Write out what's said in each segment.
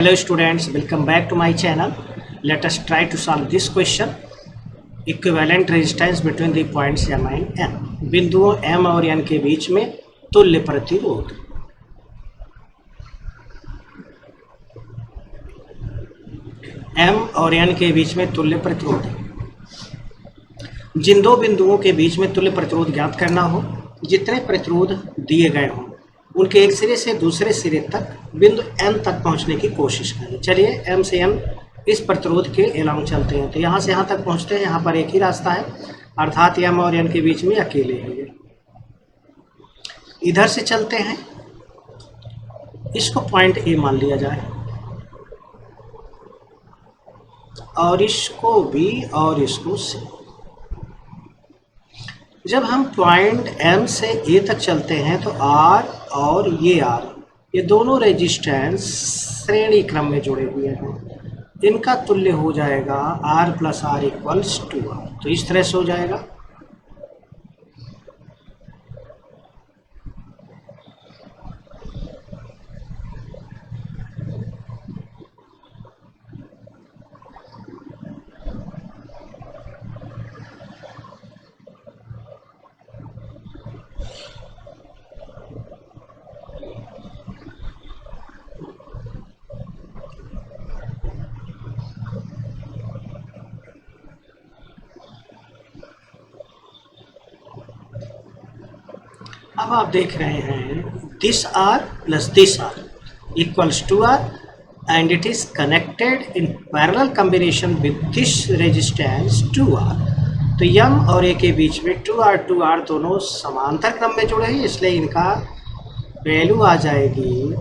Hello students, welcome back to my channel. Let us try to solve this question. Equivalent resistance between the points M and N. बिंदुओं M और N के बीच में तुल्य प्रतिरोध. M और N के बीच में तुल्य प्रतिरोध. जिन दो बिंदुओं के बीच में तुल्य प्रतिरोध ज्ञात करना हो, जितने प्रतिरोध दिए गए हों उनके एक सिरे से दूसरे सिरे तक बिंदु N तक पहुंचने की कोशिश करें. चलिए M से N इस प्रतिरोध के एलॉन्ग चलते हैं. तो यहाँ से यहाँ तक पहुंचते हैं. यहाँ पर एक ही रास्ता है, अर्थात M और N के बीच में अकेले हैं ये. इधर से चलते हैं, इसको पॉइंट A मान लिया जाए और इसको B और इसको C. जब हम पॉइंट M से A तक चलते हैं तो R और ये R, ये दोनों रेजिस्टेंस श्रेणी क्रम में जुड़े हुए हैं. इनका तुल्य हो जाएगा R plus R equals to R. तो इस तरह से हो जाएगा. अब आप देख रहे हैं this R plus this R equals to R and it is connected in parallel combination with this resistance 2R. तो M और A के बीच में 2R दोनों समांतर क्रम में जुड़े हैं, इसलिए इनका वैल्यू आ जाएगी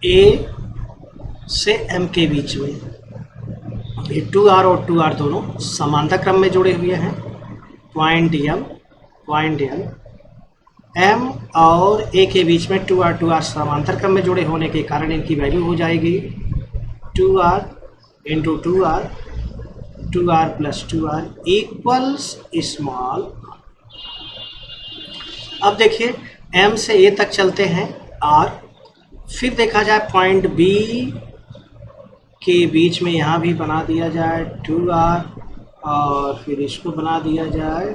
A से M के बीच में. ये 2R और 2R दोनों समांतर क्रम में जुड़े हुए हैं. पॉइंट M M और A के बीच में 2R समांतर क्रम में जुड़े होने के कारण इनकी वैल्यू हो जाएगी 2R into 2R plus 2R equals small. अब देखिए M से A तक चलते हैं R. फिर देखा जाए पॉइंट B के बीच में यहाँ भी बना दिया जाए 2R और फिर इसको बना दिया जाए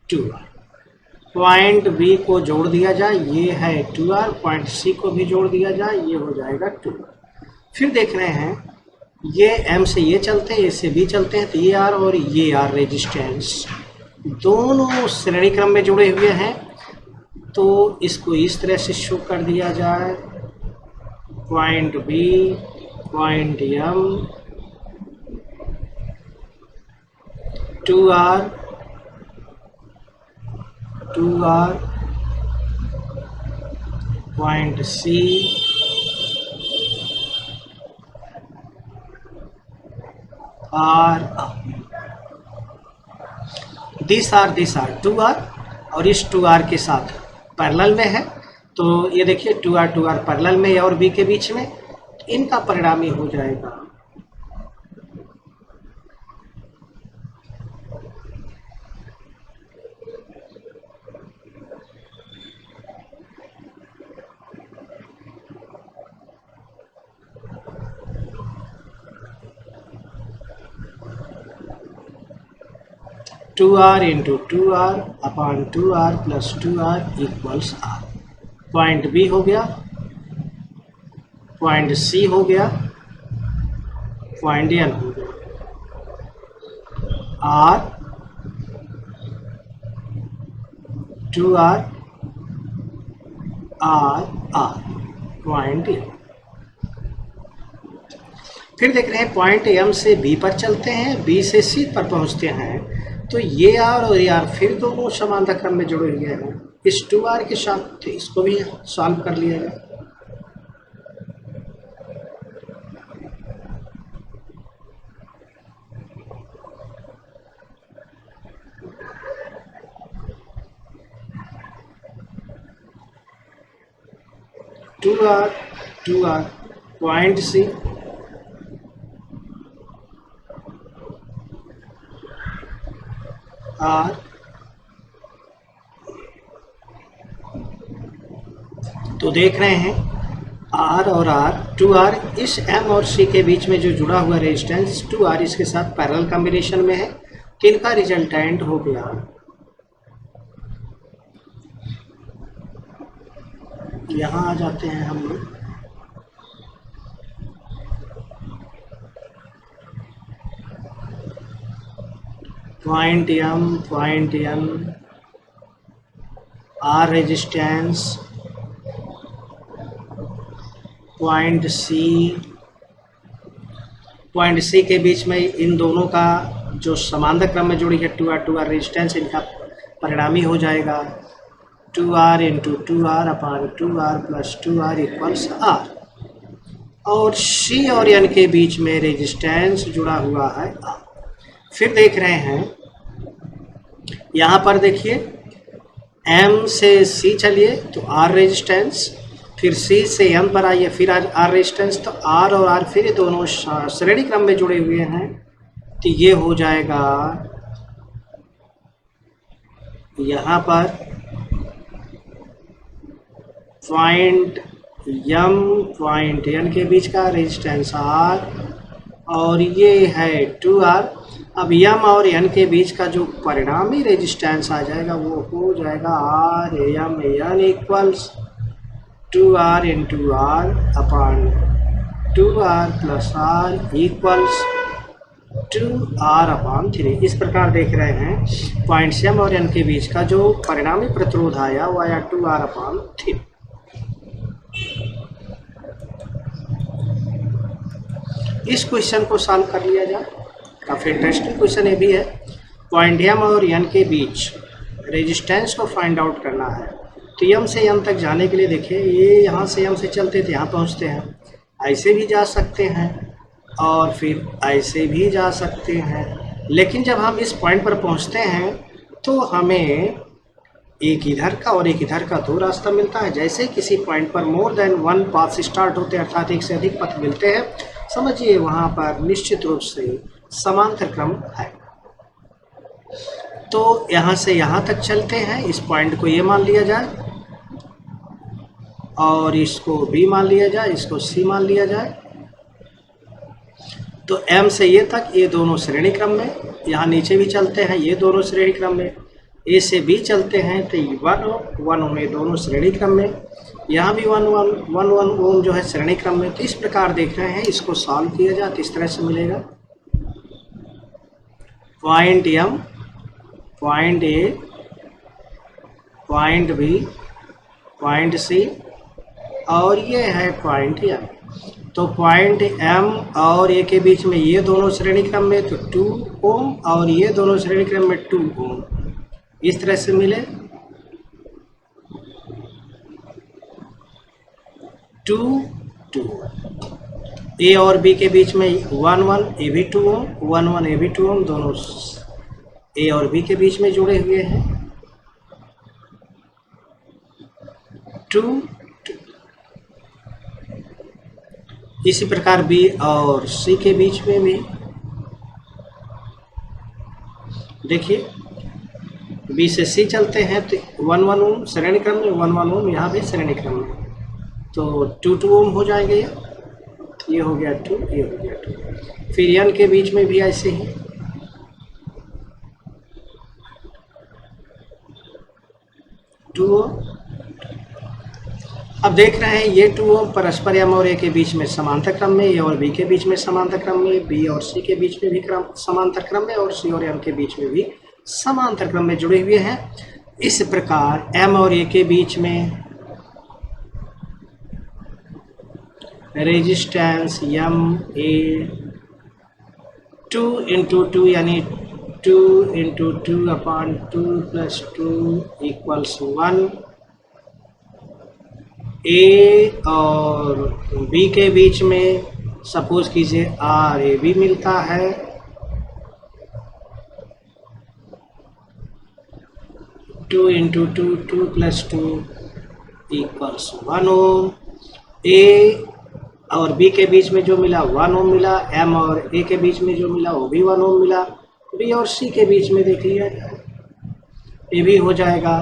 2R. पॉइंट B को जोड़ दिया जाए, ये है 2R. पॉइंट C को भी जोड़ दिया जाए, ये हो जाएगा 2R. फिर देख रहे हैं ये M से ये चलते हैं, A से B चलते हैं, तो ये R और ये R रेजिस्टेंस दोनों श्रेणी क्रम में जुड़े हुए हैं. तो इसको इस तरह से शो कर दिया जाए point B point M 2R point C R this R 2R और इस 2R के साथ पैरेलल में है. तो ये देखिए 2R पैरेलल में और B के बीच में, इनका परिणामी हो जाएगा two R into 2R upon 2R plus 2R equals R. Point B हो गया, पॉइंट C हो गया, पॉइंट N हो गया. R 2R R point M. फिर देख रहे हैं पॉइंट M से B पर चलते हैं, B से C पर पहुंचते हैं. तो ये R और ये R फिर दोनों समांतर क्रम में जुड़े हुए हैं इस 2R के साथ. तो इसको भी सॉल्व कर लिया जाए. Two R point C R, तो देख रहे हैं आर और आर, टू आर इस एम और सी के बीच में जो जुड़ा हुआ रेजिस्टेंस टू आर इसके साथ पैरेलल कॉम्बिनेशन में है, तो इनका रिजल्टेंट हो गया, यहाँ आ जाते हैं हम लोग, point M R resistance, point C के बीच में इन दोनों का जो समांतर क्रम में जोड़ी है टू आर रेजिस्टेंस, इनका परिणामी हो जाएगा 2r into two R upon 2r plus 2r equals R, और C और N के बीच में रेजिस्टेंस जुड़ा हुआ है R। फिर देख रहे हैं यहाँ पर देखिए M से C चलिए तो R रेजिस्टेंस, फिर C से M पर आइए फिर R रेजिस्टेंस, तो R और R फिर दोनों श्रेणी क्रम में जुड़े हुए हैं, तो ये हो जाएगा यहाँ पर पॉइंट N के बीच का रेजिस्टेंस R, और ये है 2R। अब M और N के बीच का जो परिणामी रेजिस्टेंस आ जाएगा वो हो जाएगा RMN equals 2R into R upon 2R plus R equals 2R upon 3। इस प्रकार देख रहे हैं पॉइंट M और N के बीच का जो परिणामी प्रतिरोध आया वो आया 2R अपॉन 3। इस क्वेश्चन को सॉल्व कर लिया जाए, काफ़ी इंटरेस्टिंग क्वेश्चन ये भी है। पॉइंट M और N के बीच रेजिस्टेंस को फाइंड आउट करना है, तो M से N तक जाने के लिए देखिए ये यहाँ से M से चलते थे यहाँ पहुँचते हैं, ऐसे भी जा सकते हैं और फिर ऐसे भी जा सकते हैं, लेकिन जब हम इस पॉइंट पर पहुँचते हैं तो हमें एक इधर का और एक इधर का दो रास्ता मिलता है। जैसे किसी पॉइंट पर more than one path start होते हैं, अर्थात एक से अधिक पथ मिलते हैं, समझिए वहाँ पर निश्चित रूप से समांतर क्रम है। तो यहाँ से यहाँ तक चलते हैं, इस पॉइंट को ये मान लिया जाए और इसको B मान लिया जाए, इसको C मान लिया जाए, तो M से ये तक ये दोनों श्रेणी क्रम में, यहाँ नीचे भी चलते हैं ये दोनों श्रेणी क्रम में, A से B चलते हैं तो 1 ओम ये दोनों श्रेणी क्रम में, यहाँ भी 1 ओम जो है श्रेणी क्रम में। तो इस प्रकार देख रहे हैं, इसको सॉल्व किया जाए तो इस तरह से मिलेगा point M, point A, point B, point C और ये है पॉइंट M। तो पॉइंट M और A के बीच में ये दोनों श्रेणी क्रम में तो 2 ओम और ये दोनों श्रेणी क्रम में 2 ओम, इस तरह से मिले 2 A और B के बीच में 1 A भी 2 ओम, 1 A भी 2 ओम, दोनों A और B के बीच में जुड़े हुए हैं 2। इसी प्रकार B और C के बीच में भी देखिए B से C चलते हैं तो 1 ओम श्रेणी क्रम में, 1 ओम यहाँ भी श्रेणी क्रम में, तो 2 ओम हो जाएगा, ये हो गया 2, ये हो गया 2। फिर N के बीच में भी ऐसे ही 2 ओम। अब देख रहे हैं ये 2 ओम परस्पर M और A के बीच में समांतर क्रम में, A और B के बीच में समांतर क्रम में, B और C के बीच में भी समांतर क्रम में, और C और M के बीच में भी समांतर क्रम में जुड़े हुए हैं। इस प्रकार M और A के बीच में रेजिस्टेंस MA 2 इंटू 2 यानी 2 into 2 upon 2 plus 2 equals 1। A और B के बीच में सपोज कीजिए RAB मिलता है, 2 इंटू 2 2 प्लस 2 इक्वल्स 1 ओम। ए और बी के बीच में जो मिला 1 ओम मिला, एम और ए के बीच में जो मिला वो भी 1 ओम मिला, बी और सी के बीच में देख लिया जाए, ये भी हो जाएगा।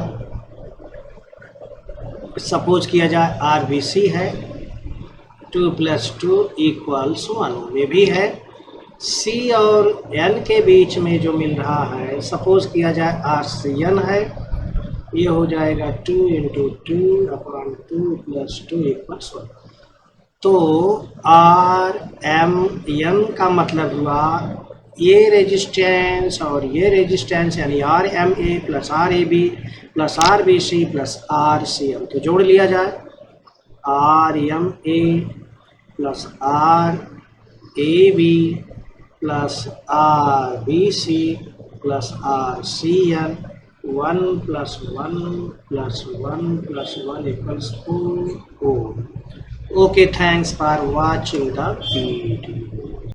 सपोज किया जाए आर बी सी है, 2 + 2 = 1 ये भी है। सी और एन के बीच में जो मिल रहा है, सपोज किया जाए आर सी एन है, ये हो जाएगा 2 × 2/2 + 2 = 1। तो आर एम एन का मतलब हुआ ये रेजिस्टेंस और ये रेजिस्टेंस, यानी R M A plus R A B plus R B C plus R C M, तो जोड़ लिया जाए, R M A plus R A B plus R B C plus R C N, 1 + 1 + 1 + 1 = 4। Okay, thanks for watching the video.